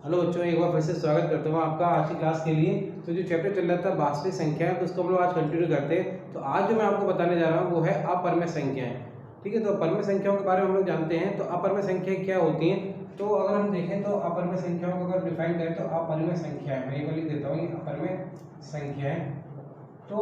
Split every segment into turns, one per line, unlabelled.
Hello बच्चों, एक बार फिर से स्वागत करता हूँ आपका आज की क्लास के लिए। तो जो चैप्टर चल रहा था वास्तविक संख्या है, तो उसको हम लोग आज कंटिन्यू करते हैं। तो आज जो मैं आपको बताने जा रहा हूँ वो है अपरिमेय संख्याएं। ठीक है, तो अपरिमेय संख्याओं के बारे में हम लोग जानते हैं। तो अपरिमेय संख्याएं क्या होती हैं, तो अगर हम देखें तो अपरिमेय संख्याओं को अगर डिफाइन करें तो अपरिमेय संख्या है, मैं ये लिख देता हूँ, ये अपरिमेय संख्याएं। तो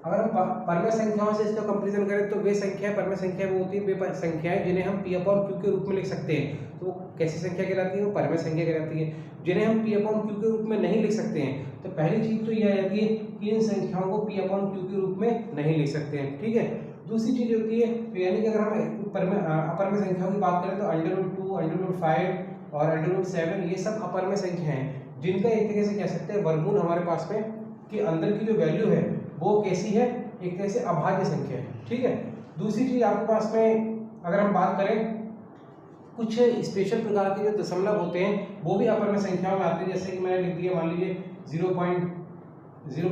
अगर हम परिमेय संख्याओं से इसका कंपैरिजन करें तो वे संख्याएं परिमेय संख्या वो होती है वे संख्याएं जिन्हें हम p अपॉन q के रूप में लिख सकते हैं। तो कैसी संख्या कहलाती है? वो परिमेय संख्या कहलाती है। जिन्हें हम p अपॉन q के रूप में नहीं लिख सकते हैं, तो पहली चीज तो ये आ जाती है कि इन संख्याओं को p अपॉन q के रूप में नहीं लिख सकते हैं। ठीक है, दूसरी चीज होती है, तो यानी कि अगर हम अपरिमेय संख्याओं की बात करें तो √2, √5 और √7 ये सब अपरिमेय संख्या हैं, जिनका एक तरीके से कह सकते हैं वर्गमूल हमारे पास में कि अंदर की जो वैल्यू है वो कैसी है, एक तरह से अभाज्य संख्या है। ठीक है, दूसरी चीज आपके पास में अगर हम बात करें, कुछ स्पेशल प्रकार के जो दशमलव होते हैं वो भी अपरिमेय संख्याओं में आते हैं। जैसे कि मैंने लिख दिया, मान लीजिए 0.1, 0,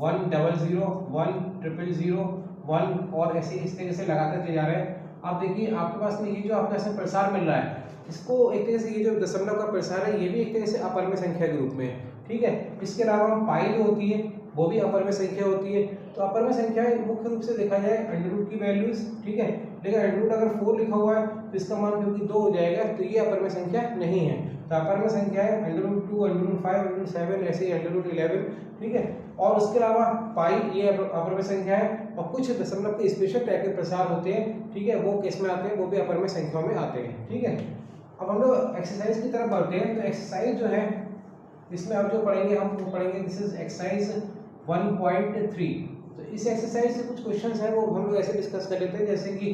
1, 00, 1, 000, 1 और ऐसे इस तरीके से लगाते चले जा रहे हैं। आप देखिए आपके पास में ये जो आपके पास प्रसार मिल रहा है, इसको एक तरह से ये जो दशमलव का प्रसार है ये भी एक तरह से अपरिमेय संख्या के रूप में है। ठीक है, इसके अलावा पाई जो होती है वो भी अपरिमेय संख्या होती है। तो अपरिमेय संख्या मुख्य रूप से देखा जाए अंडर की वैल्यूज। ठीक है, लेकिन अंडर अगर 4 लिखा हुआ है तो इसका मान क्योंकि 2 हो जाएगा, तो ये अपरिमेय संख्या नहीं है। तो अपरिमेय संख्या है √2, √5, √7 ऐसे √11। ठीक है, और उसके अलावा पाई ये अपरिमेय संख्या है, और कुछ दशमलव के स्पेशल टाइप के प्रसार होते हैं। ठीक है, वो किस में आते हैं? वो भी अपरिमेय संख्याओं में आते हैं। ठीक है, अब हम लोग एक्सरसाइज की तरफ बढ़ते हैं। तो एक्सरसाइज जो है इसमें अब जो पढ़ेंगे हम वो पढ़ेंगे, दिस इज एक्सरसाइज 1.3। तो इस एक्सरसाइज से कुछ क्वेश्चंस हैं वो हम लोग ऐसे डिस्कस कर लेते हैं। जैसे कि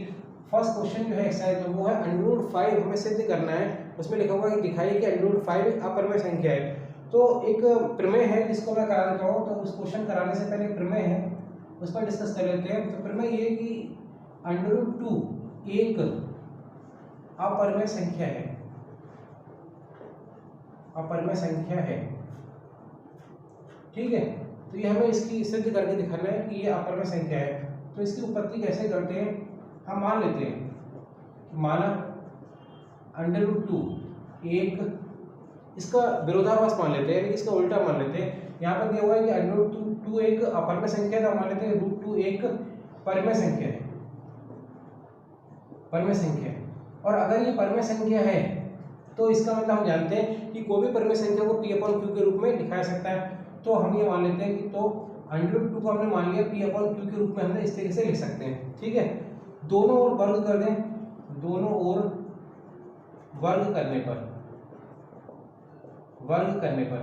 फर्स्ट क्वेश्चन जो है एक्सरसाइज में वो है √5 हमें सिद्ध करना है। उसमें लिखा हुआ है कि दिखाइए कि √5 एक अपरिमेय संख्या है। तो एक प्रमेय है जिसको मैं करा देता हूँ। तो उस क्वेश्चन कराने से पहले प्रमेय है उस पर डिस्कस कर लेते हैं। तो प्रमेय ये कि √2 एक अपरिमेय संख्या है, अपरिमेय संख्या है। ठीक है, तो ये हमें इसकी सिद्ध करके दिखाना है कि ये अपरिमेय संख्या है। तो इसकी उत्पत्ति कैसे करते हैं? हम मान लेते हैं, माना √2 एक, इसका विरोधाभास मान लेते हैं, यानी कि इसका उल्टा मान लेते हैं। यहाँ पर दिया हुआ है कि √2 एक अपरिमेय संख्या है, तो मान लेते हैं √2 एक परिमेय संख्या है, परिमेय संख्या है। और अगर ये परिमेय संख्या है तो इसका मतलब हम जानते हैं कि कोई भी परिमेय संख्या को p अपॉन q के रूप में लिखा जा सकता है। तो हम ये मान लेते हैं कि तो √2 को हमने मान लिया p अपॉन q के रूप में हमने इस तरीके से लिख सकते हैं। ठीक है, दोनों ओर वर्ग कर दें, दोनों ओर वर्ग करने पर, वर्ग करने पर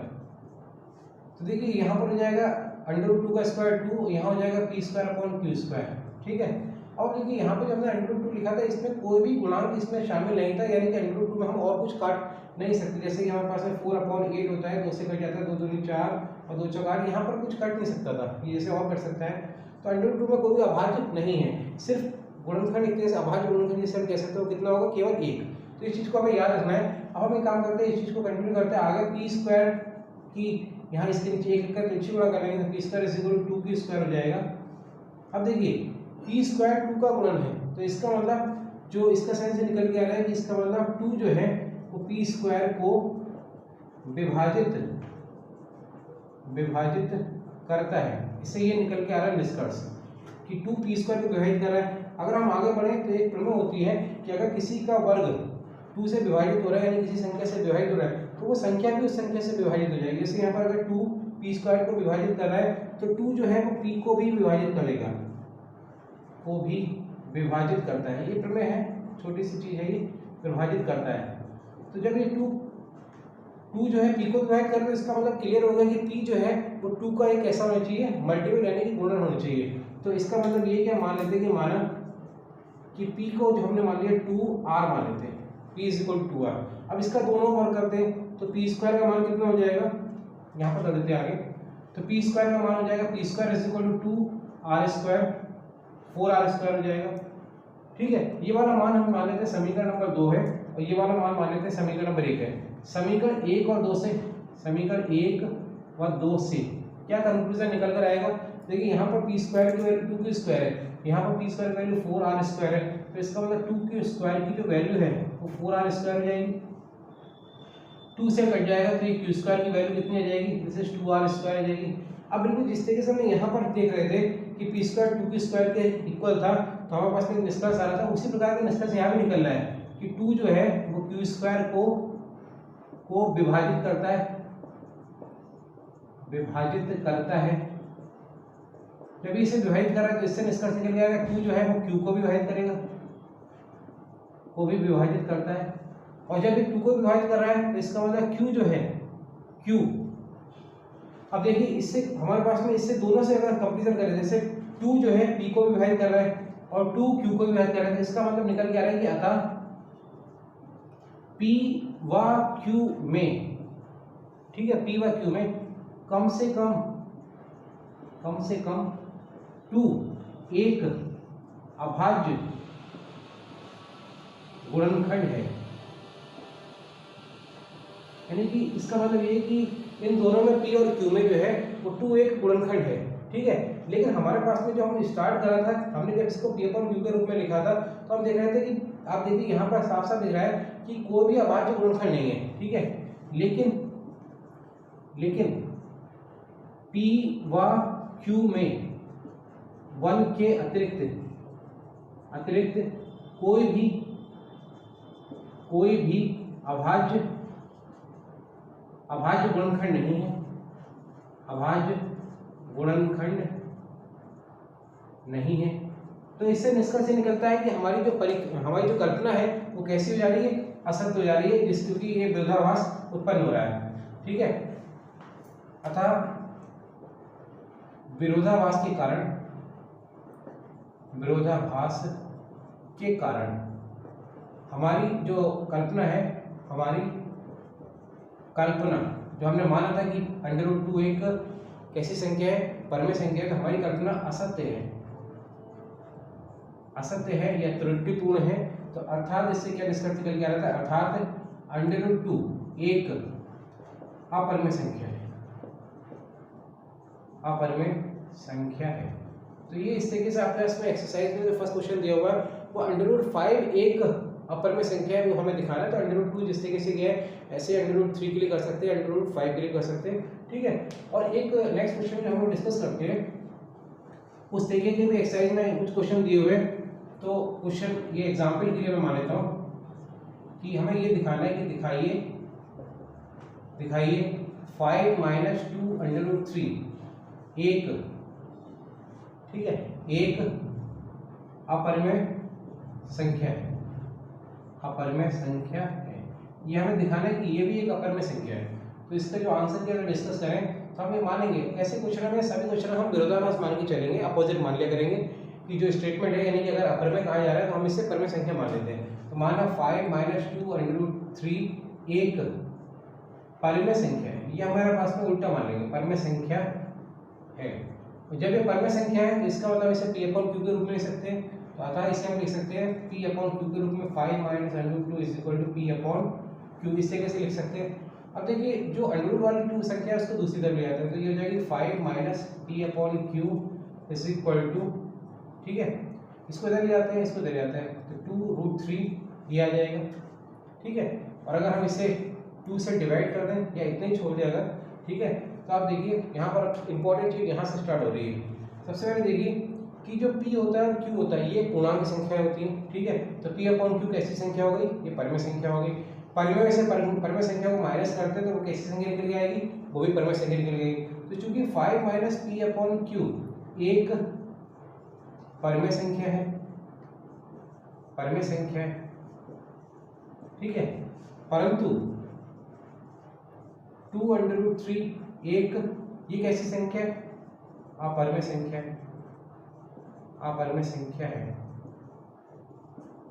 तो देखिए यहाँ पर हो जाएगा √2 का स्क्वायर 2, यहाँ हो जाएगा p² अपॉन q²। ठीक है, और देखिए यहाँ पे जब हमने √2 लिखा था इसमें कोई भी गुणांक इसमें शामिल नहीं था, यानी कि √2 में हम और कुछ काट नहीं सकते। जैसे कि हमारे पास में 4/8 होता है, 2 से कट जाता है, 2 दूनी 4 और 2 चौक 8, यहाँ पर कुछ कट नहीं सकता था, ये जैसे और कर सकता है। तो √2 में कोई भी अभाज्य नहीं है, सिर्फ गुणनखंड एक तरह से अभाज्य गुणनखंड जिसे हम कह सकते हो कितना होगा? केवल 1। तो इस चीज़ को हमें याद रखना है। अब हम एक काम करते हैं, इस चीज़ को कंटिन्यू करते हैं आगे। p² की यहाँ इसके नीचे 1 लिखकर नीचे गुणा कर लेंगे, तो p² 2 p² हो जाएगा। अब देखिए p² 2 का गुणन है, तो इसका मतलब जो इसका साइन से निकल के आ रहा है कि इसका मतलब 2 जो है वो p² को विभाजित करता है। इससे ये निकल के आ रहा है निष्कर्ष कि 2 p² को विभाजित कर रहा है। अगर हम आगे बढ़ें तो एक प्रमेय होती है कि अगर किसी का वर्ग 2 से विभाजित हो रहा है, यानी किसी संख्या से विभाजित हो रहा है, तो वो संख्या भी उस संख्या से विभाजित हो जाएगी। जैसे यहाँ पर अगर 2 p² को विभाजित कर रहा है तो 2 जो है वो p को भी विभाजित करेगा, को भी विभाजित करता है। ये प्रमेय है, छोटी सी चीज है, ये विभाजित करता है। तो जब ये 2 जो है p को विभाजित कर रहा है, इसका मतलब क्लियर होगा कि p जो है वो 2 का एक ऐसा होना चाहिए मल्टीपल, यानी कि गुणन होना चाहिए। तो इसका मतलब ये क्या मान लेते हैं कि माना कि p को जो हमने मान लिया 2r मान लेते हैं, p = 2r। अब इसका दोनों वर्ग करते हैं तो p² का मान कितना हो जाएगा? यहाँ पर कर देते हैं आगे। तो p² का मान हो जाएगा p² = 2r², 4r² हो जाएगा। ठीक है, ये वाला मान हम मान लेते हैं समीकरण नंबर 2 है, और ये वाला मान मान लेते हैं समीकरण नंबर 1 है। समीकरण 1 और 2 से, समीकरण 1 और 2 से क्या कंक्लूजन निकल कर आएगा? देखिए यहाँ पर p² की वैल्यू 2 की स्क्वायर है, यहाँ पर p² की वैल्यू 4r² है, तो इसका मतलब 2 की स्क्वायर की जो वैल्यू है वो 4r² हो जाएगी। 2 से कट जाएगा तो ये क्यू स्क्वायर की वैल्यू कितनी आ जाएगी, दिस इज 2r स्क्वायर आ जाएगी। अब बिल्कुल जिस तरीके से हम यहाँ पर देख रहे थे कि पी स्क्वायर 2 स्क्वायर के इक्वल था, तो हमारे पास में निष्कर्ष आ रहा था, उसी प्रकार का निष्कर्ष यहाँ भी निकल रहा है कि 2 जो है वो क्यू स्क्वायर को विभाजित करता है, विभाजित करता है। जब इसे विभाजित कर रहा है तो इससे निष्कर्ष निकल जाएगा Q जो है वो Q को भी विभाजित करेगा, को भी विभाजित करता है। और जब ये 2 को विभाजित कर रहा है तो इसका मतलब Q जो है Q, अब देखिए इससे हमारे पास में इससे दोनों से अगर कंपेरिजन करें, जैसे 2 जो है P को भी विभाजित कर रहा है और 2 Q को भी विभाजित कर रहा है, तो इसका मतलब निकल के आ रहा है कि अतः P व Q में, ठीक है, P व Q में कम से कम 2 एक अभाज्य गुणनखंड है। यानी कि इसका मतलब ये कि इन दोनों में P और Q में जो है वो 2 एक गुणनखंड है, ठीक है। लेकिन हमारे पास में जो हम स्टार्ट करा था, हमने जब इसको P अपॉन Q के रूप में लिखा था, तो हम देख रहे थे कि आप देखिए यहाँ पर साफ साफ दिख रहा है कि कोई भी अभाज्य गुणनखंड नहीं है, ठीक है। लेकिन P व Q में 1 के अतिरिक्त कोई भी अभाज्य गुणनखंड नहीं है, अभाज्य गुणनखंड नहीं है। तो इससे निष्कर्ष ये निकलता है कि हमारी जो कल्पना है वो कैसी हो जा रही है, असत्य हो जा रही है, जिस क्योंकि ये विरोधाभास उत्पन्न हो रहा है, ठीक है। अतः विरोधाभास के कारण हमारी जो कल्पना है, जो हमने माना था कि √2 एक कैसी संख्या है, परमेय संख्या है, तो हमारी कल्पना असत्य है या त्रुटिपूर्ण है। तो अर्थात इससे क्या निष्कर्ष निकल के आ रहा था, अर्थात √2 एक अपरमेय संख्या है। तो ये इस तरीके से आपने इसमें एक्सरसाइज में जो फर्स्ट क्वेश्चन दिया हुआ है वो √5 एक अपरमेय संख्या है, वो हमें दिखाना है। तो √2 जिस तरीके से गया है ऐसे √3 के लिए कर सकते हैं, √5 के लिए कर सकते हैं, ठीक है। और एक नेक्स्ट क्वेश्चन जो हम लोग डिस्कस करते हैं उस तरीके के भी एक्सरसाइज में कुछ क्वेश्चन दिए हुए। तो क्वेश्चन ये एग्जाम्पल के लिए मैं मान लेता हूँ कि हमें ये दिखाना है कि दिखाइए 5 - 2 √3 एक, ठीक है, एक अपरमेय संख्या है, ये हमें दिखाना है कि ये भी एक अपरमेय संख्या है। तो इसका जो आंसर की अगर डिस्कस करें तो हम ये मानेंगे, ऐसे क्वेश्चन में सभी क्वेश्चन हम विरोधाभास मान के चलेंगे, अपोजिट मान लिया करेंगे कि जो स्टेटमेंट है, यानी कि अगर अपरमेय कहा जा रहा है तो हम इससे परमेय संख्या मान लेते हैं। तो माना 5 - 2 √3 एक परमेय संख्या है, ये हमारे पास में उल्टा मान लेंगे, परमेय संख्या है। जब ये परमेय संख्या है तो इसका मतलब इसे P अपॉन Q के रूप में लिख सकते हैं। तो अतः इसे हम लिख सकते हैं P अपॉन Q के रूप में 5 - √2 P अपॉन Q, इस तरीके से लिख सकते हैं। अब देखिए जो अंडर रूट वाली 2 संख्या है उसको दूसरी तरफ ले जाते हैं, तो ये हो जाएगी 5 - P अपॉन Q, ठीक है। इसको इधर ले जाते हैं, इसको इधर ले जाते हैं, तो 2√3 ये आ जाएगा, ठीक है। और अगर हम इसे 2 से डिवाइड कर दें या इतना ही छोड़ दें अगर, ठीक है, तो आप देखिए यहाँ पर इंपॉर्टेंट चीज़ यहाँ से स्टार्ट हो रही है। सबसे पहले देखिए कि जो P होता है और Q होता है ये पूर्णांक संख्या होती है, ठीक है। तो P अपॉन Q कैसी संख्या हो गई, ये परमेय संख्या हो गई। परमेय से परमेय संख्या को माइनस करते हैं तो वो कैसी संख्या निकल के आएगी, वो भी परमेय संख्या निकल गई। तो चूंकि 5 - P अपॉन Q एक परमेय संख्या है, ठीक है, परंतु 2√3 एक ये कैसी संख्या है, अपरमेय संख्या है,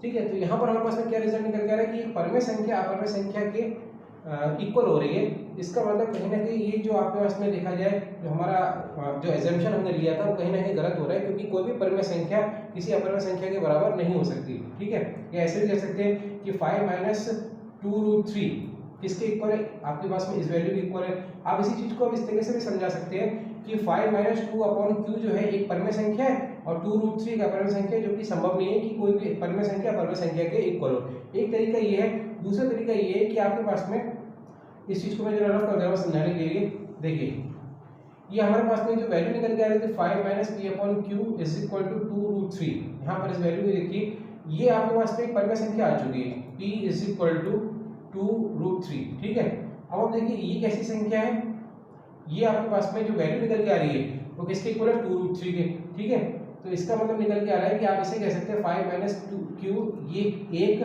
ठीक है। तो यहाँ पर हमारे पास में क्या रिजल्ट निकल के आ रहा है कि एक परमेय संख्या अपरमेय संख्या के इक्वल हो रही है। इसका मतलब कहीं ना कहीं ये जो आपके पास में देखा जाए जो हमारा जो एजम्पशन हमने लिया था वो कहीं ना कहीं गलत हो रहा है, क्योंकि कोई भी परमेय संख्या किसी अपरमेय संख्या के बराबर नहीं हो सकती, ठीक है। या ऐसे भी कह सकते हैं कि 5 - 2√3 किसके इक्वल है, आपके पास में इस वैल्यू के इक्वल है। आप इसी चीज को अब इस तरीके से भी समझा सकते हैं कि 5 - 2 अपॉन Q जो है एक परमेय संख्या है और 2√3 का परमेय संख्या, जो कि संभव नहीं है कि कोई भी परमेय संख्या परमेय संख्या के इक्वल हो। एक तरीका ये है। दूसरा तरीका ये है कि आपके पास में इस चीज़ को मैं जो रफ कर दे रहा हूँ समझाने के लिए। देखिए ये हमारे पास में जो वैल्यू निकल के आ रही थी 5 minus p upon Q is equal to 2√3। यहाँ पर इस वैल्यू को देखिए, ये आपके पास में एक परिमेय संख्या आ चुकी है, p इज इक्वल टू 2√3। ठीक है, अब आप देखिए ये कैसी संख्या है, ये आपके पास में जो वैल्यू निकल के आ रही है वो किसके इक्वल है, 2√3 के। ठीक है, तो इसका मतलब निकल के आ रहा है कि आप इसे कह सकते हैं 5 माइनस क्यू, ये एक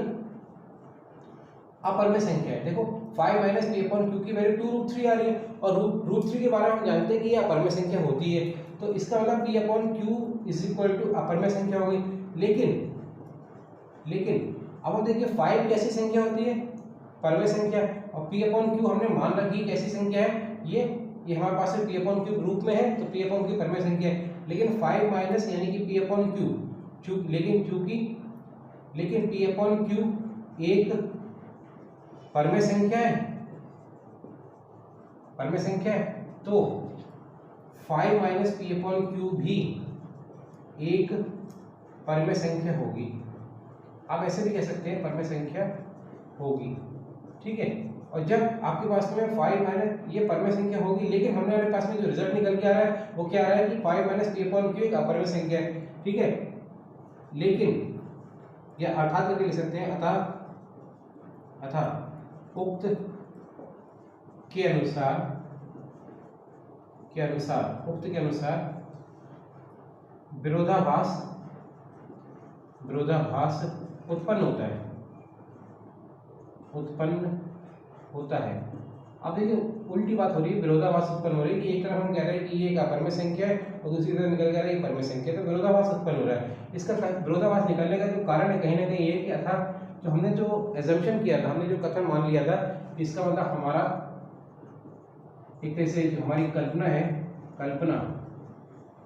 अपरिमेय संख्या है। देखो 5 माइनस पी अपॉन क्यू की वैल्यू 2√3 आ रही है, और √3 के बारे में हम जानते हैं कि ये अपरिमेय संख्या होती है, तो इसका मतलब P upon Q is equal to अपरिमेय संख्या हो गई। लेकिन अब देखिए 5 कैसी संख्या होती है, परिमेय संख्या, और पी अपॉन क्यू हमने मान रखी कैसी संख्या है, ये हमारे पास में पी अपॉन क्यू ग्रुप में है, तो पी अपॉन क्यू परिमेय संख्या है। लेकिन 5 माइनस यानी कि पी अपॉन क्यू, लेकिन पी अपॉन क्यू एक परिमेय संख्या है, परिमेय संख्या है, तो 5 माइनस पी अपॉन क्यू भी एक परिमेय संख्या होगी। आप ऐसे भी कह सकते हैं परिमेय संख्या होगी। ठीक है, और जब आपके पास में 5 माइनस ये परिमेय संख्या होगी, लेकिन हमारे पास में जो रिजल्ट निकल के आ रहा है वो क्या आ रहा है कि 5 माइनस पी अपॉन क्यू एक अपरिमेय संख्या है। ठीक है, लेकिन या अर्थात करके लिख सकते हैं, अतः उक्त के अनुसार विरोधाभास उत्पन्न होता है। अब देखिए उल्टी बात हो रही है, विरोधाभास उत्पन्न हो रही है कि एक तरफ हम कह रहे हैं कि ये एक अपरिमेय संख्या है और दूसरी तरफ निकल के आ रहा है ये परिमेय संख्या है, तो विरोधाभास उत्पन्न हो रहा है। इसका विरोधाभास निकलने का जो कारण है कहीं ना कहीं ये कि अर्थात जो हमने जो एजम्पशन किया था, हमने जो कथन मान लिया था, इसका मतलब हमारा एक तरह से जो हमारी कल्पना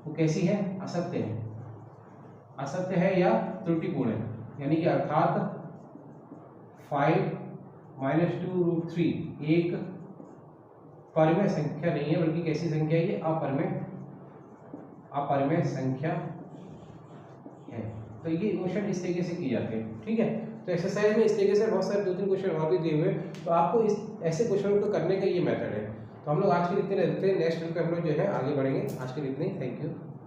वो कैसी है, असत्य है या त्रुटिपूर्ण है। यानी कि अर्थात 5 माइनस 2√3 एक परिमेय संख्या नहीं है, बल्कि कैसी संख्या है, ये अपरिमेय संख्या है। तो ये क्वेश्चन इस तरीके से किए जाते हैं। ठीक है, तो एक्सरसाइज में इस तरीके से बहुत सारे 2-3 क्वेश्चन और भी दिए हुए, तो आपको इस ऐसे क्वेश्चन को करने का ये मेथड है। तो हम लोग आज के लिए इतने रहते हैं, नेक्स्ट वीक पे हम लोग जो है आगे बढ़ेंगे। आज के लिए इतने, थैंक यू।